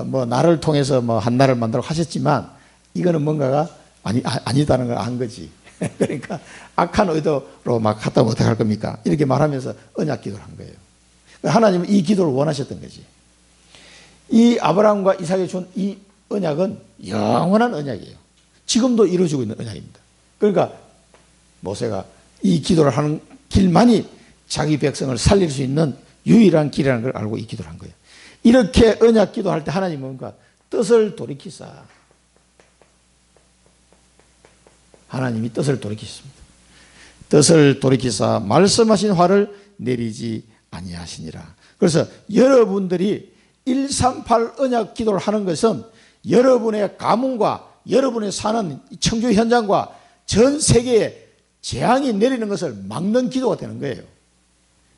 뭐 나를 통해서 뭐 한 나라를 만들어 하셨지만 이거는 뭔가가 아니다는 걸 안 거지. 그러니까 악한 의도로 막 갔다 어떻게 할 겁니까? 이렇게 말하면서 언약 기도를 한 거예요. 하나님은 이 기도를 원하셨던 거지. 이 아브라함과 이삭에 준 이 언약은 영원한 언약이에요. 지금도 이루어지고 있는 언약입니다. 그러니까 모세가 이 기도를 하는 길만이 자기 백성을 살릴 수 있는 유일한 길이라는 걸 알고 이 기도를 한 거예요. 이렇게 언약 기도할 때 하나님은 뭔가 뜻을 돌이키사. 하나님이 뜻을 돌이키십니다. 뜻을 돌이키사 말씀하신 화를 내리지 아니하시니라. 그래서 여러분들이 138 언약 기도를 하는 것은 여러분의 가문과 여러분의 사는 청주 현장과 전 세계에 재앙이 내리는 것을 막는 기도가 되는 거예요.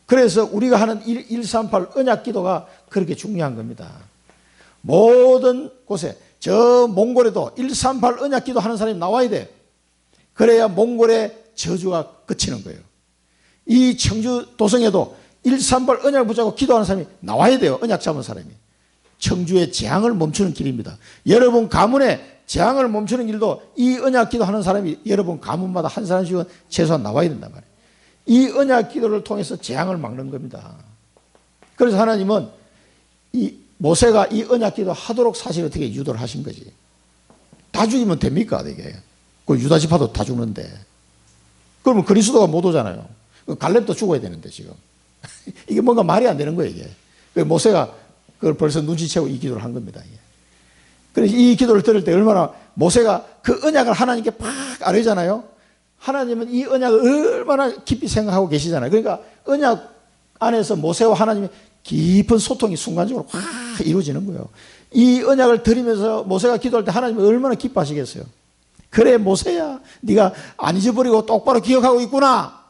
그래서 우리가 하는 138 언약 기도가 그렇게 중요한 겁니다. 모든 곳에 저 몽골에도 138 언약 기도 하는 사람이 나와야 돼요. 그래야 몽골의 저주가 그치는 거예요. 이 청주 도성에도 138 언약을 붙잡고 기도하는 사람이 나와야 돼요. 언약 잡은 사람이. 청주의 재앙을 멈추는 길입니다. 여러분 가문의 재앙을 멈추는 길도 이 언약 기도하는 사람이 여러분 가문마다 한 사람씩은 최소한 나와야 된단 말이에요. 이 언약 기도를 통해서 재앙을 막는 겁니다. 그래서 하나님은 이 모세가 이 언약 기도 하도록 사실 어떻게 유도를 하신 거지. 다 죽이면 됩니까? 이게. 그 유다 지파도 다 죽는데. 그러면 그리스도가 못 오잖아요. 갈렙도 죽어야 되는데 지금. 이게 뭔가 말이 안 되는 거예요, 이게. 모세가 그걸 벌써 눈치채고 이 기도를 한 겁니다. 이게. 그래서 이 기도를 들을 때 얼마나 모세가 그 언약을 하나님께 팍 아뢰잖아요. 하나님은 이 언약을 얼마나 깊이 생각하고 계시잖아요. 그러니까 언약 안에서 모세와 하나님의 깊은 소통이 순간적으로 확 이루어지는 거예요. 이 언약을 드리면서 모세가 기도할 때 하나님은 얼마나 기뻐하시겠어요. 그래 모세야, 네가 안 잊어버리고 똑바로 기억하고 있구나.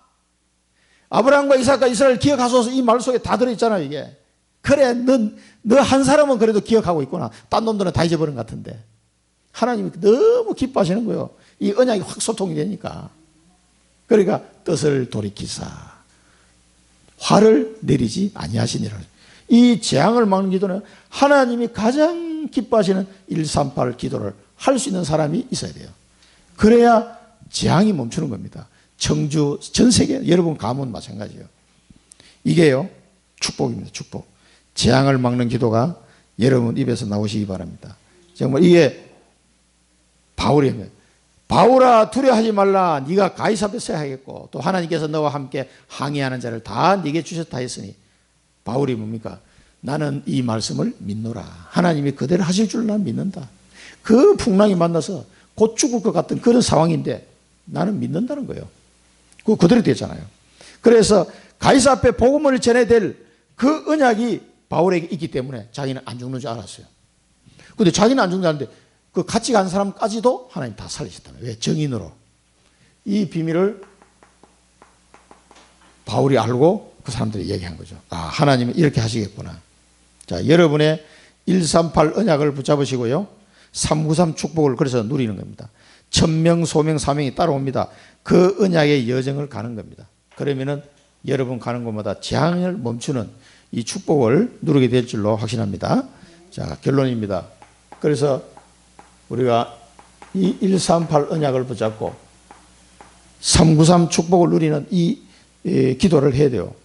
아브라함과 이삭과 이스라엘 기억하소서. 이 말 속에 다 들어있잖아요, 이게. 그래, 너 한 사람은 그래도 기억하고 있구나. 딴 놈들은 다 잊어버린 것 같은데. 하나님이 너무 기뻐하시는 거예요. 이 언약이 확 소통이 되니까. 그러니까 뜻을 돌이키사 화를 내리지 아니하시니라. 이 재앙을 막는 기도는 하나님이 가장 기뻐하시는 138 기도를 할 수 있는 사람이 있어야 돼요. 그래야 재앙이 멈추는 겁니다. 청주 전 세계 여러분 가문 마찬가지예요. 이게요 축복입니다. 축복. 재앙을 막는 기도가 여러분 입에서 나오시기 바랍니다. 정말 이게 바울이 바울아 두려워하지 말라. 네가 가이사 앞에 서야 하겠고 또 하나님께서 너와 함께 항의하는 자를 다 네게 주셨다 했으니, 바울이 뭡니까? 나는 이 말씀을 믿노라. 하나님이 그대로 하실 줄 난 믿는다. 그 풍랑이 만나서 곧 죽을 것 같은 그런 상황인데 나는 믿는다는 거예요. 그거 그대로 됐잖아요. 그래서 가이사 앞에 복음을 전해야 될 그 언약이 바울에게 있기 때문에 자기는 안 죽는 줄 알았어요. 근데 자기는 안 죽는 줄 알았는데 그 같이 간 사람까지도 하나님 다 살리셨다는 거예요. 왜? 정인으로. 이 비밀을 바울이 알고 그 사람들이 얘기한 거죠. 아, 하나님은 이렇게 하시겠구나. 자, 여러분의 138 언약을 붙잡으시고요. 393 축복을 그래서 누리는 겁니다. 천명, 소명, 사명이 따라옵니다. 그 언약의 여정을 가는 겁니다. 그러면은 여러분 가는 곳마다 재앙을 멈추는 이 축복을 누리게 될 줄로 확신합니다. 자, 결론입니다. 그래서 우리가 이 138 언약을 붙잡고 393 축복을 누리는 이 기도를 해야 돼요.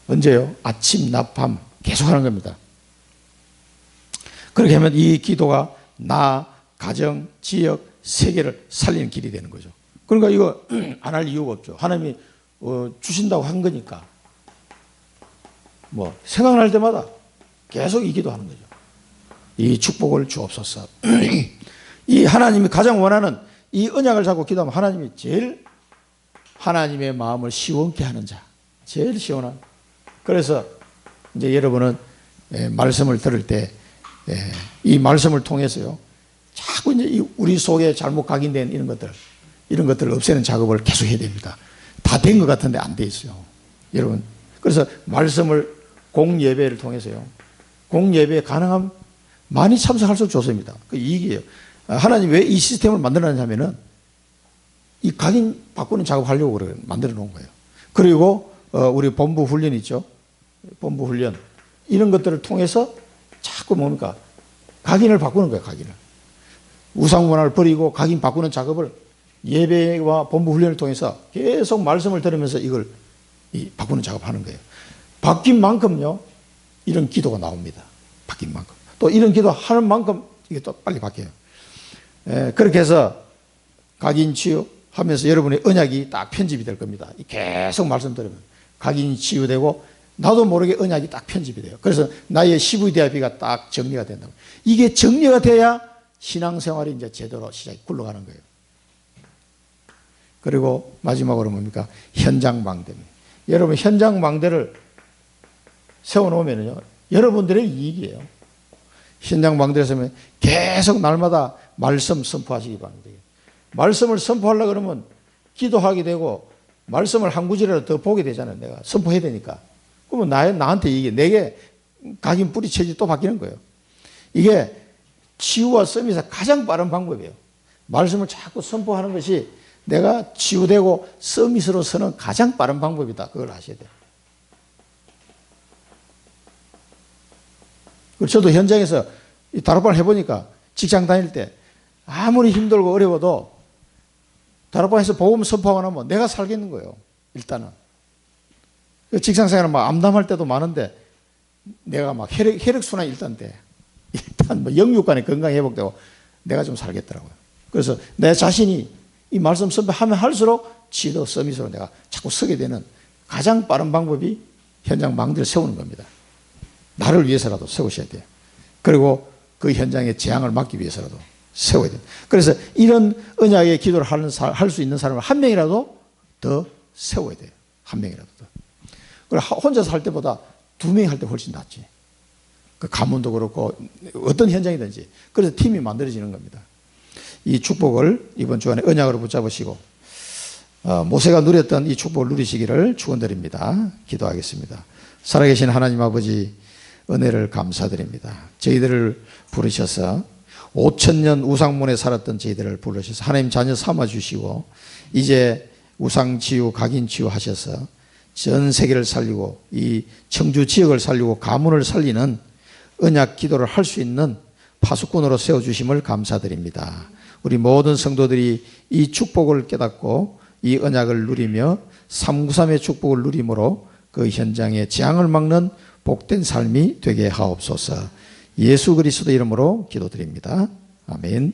언제요? 아침, 낮, 밤 계속 하는 겁니다. 그렇게 하면 이 기도가 나, 가정, 지역, 세계를 살리는 길이 되는 거죠. 그러니까 이거 안 할 이유가 없죠. 하나님이 주신다고 한 거니까 뭐 생각날 때마다 계속 이 기도하는 거죠. 이 축복을 주옵소서. 이 하나님이 가장 원하는 이 언약을 잡고 기도하면 하나님이 제일 하나님의 마음을 시원케 하는 자, 제일 시원한. 그래서 이제 여러분은 말씀을 들을 때 이 말씀을 통해서요, 자꾸 이제 우리 속에 잘못 각인된 이런 것들을 없애는 작업을 계속 해야 됩니다. 다 된 것 같은데 안 돼 있어요, 여러분. 그래서 말씀을 공예배를 통해서요, 공예배에 가능하면 많이 참석할수록 좋습니다. 그 이익이에요. 하나님 왜 이 시스템을 만들었냐면은 이 각인 바꾸는 작업하려고 그래요. 만들어 놓은 거예요. 그리고 우리 본부 훈련 있죠. 본부 훈련. 이런 것들을 통해서 자꾸 뭡니까? 각인을 바꾸는 거예요, 각인을. 우상 문화를 버리고 각인 바꾸는 작업을 예배와 본부 훈련을 통해서 계속 말씀을 들으면서 이걸 바꾸는 작업하는 거예요. 바뀐 만큼요, 이런 기도가 나옵니다. 바뀐 만큼. 또 이런 기도 하는 만큼 이게 또 빨리 바뀌어요. 그렇게 해서 각인 치유하면서 여러분의 언약이 딱 편집이 될 겁니다. 계속 말씀 들으면 각인 치유되고 나도 모르게 언약이 딱 편집이 돼요. 그래서 나의 CVDIP가 딱 정리가 된다고. 이게 정리가 돼야 신앙생활이 이제 제대로 시작이 굴러가는 거예요. 그리고 마지막으로 뭡니까? 현장망대입니다. 여러분 현장망대를 세워놓으면요, 여러분들의 이익이에요. 현장망대를 세우면 계속 날마다 말씀 선포하시기 바랍니다. 말씀을 선포하려고 그러면 기도하게 되고 말씀을 한 구절이라도 더 보게 되잖아요. 내가 선포해야 되니까. 그러면 나한테 이게 내게 각인 뿌리 체질이 또 바뀌는 거예요. 이게 치유와 서밋에서 가장 빠른 방법이에요. 말씀을 자꾸 선포하는 것이 내가 치유되고 서밋으로 서는 가장 빠른 방법이다. 그걸 아셔야 돼요. 저도 현장에서 다락방을 해보니까 직장 다닐 때 아무리 힘들고 어려워도 다락방에서 복음 선포하고 나면 내가 살겠는 거예요. 일단은. 직장생활은 막 암담할 때도 많은데 내가 막 혈액순환이 일단 돼. 일단 뭐 영육간의 건강이 회복되고 내가 좀 살겠더라고요. 그래서 내 자신이 이 말씀 선포하면 할수록 지도 서밋으로 내가 자꾸 서게 되는 가장 빠른 방법이 현장 망대를 세우는 겁니다. 나를 위해서라도 세우셔야 돼요. 그리고 그 현장의 재앙을 막기 위해서라도 세워야 돼요. 그래서 이런 언약의 기도를 할 수 있는 사람을 한 명이라도 더 세워야 돼요. 한 명이라도 더. 그리고 혼자서 할 때보다 두 명이 할 때 훨씬 낫지. 그 가문도 그렇고 어떤 현장이든지. 그래서 팀이 만들어지는 겁니다. 이 축복을 이번 주간에 언약으로 붙잡으시고 모세가 누렸던 이 축복을 누리시기를 축원드립니다. 기도하겠습니다. 살아계신 하나님 아버지, 은혜를 감사드립니다. 저희들을 부르셔서 5,000년 우상문에 살았던 저희들을 부르셔서 하나님 자녀 삼아주시고 이제 우상치유, 각인치유 하셔서 전 세계를 살리고 이 청주 지역을 살리고 가문을 살리는 언약 기도를 할 수 있는 파수꾼으로 세워주심을 감사드립니다. 우리 모든 성도들이 이 축복을 깨닫고 이 언약을 누리며 393의 축복을 누림으로 그 현장의 재앙을 막는 복된 삶이 되게 하옵소서. 예수 그리스도 이름으로 기도드립니다. 아멘.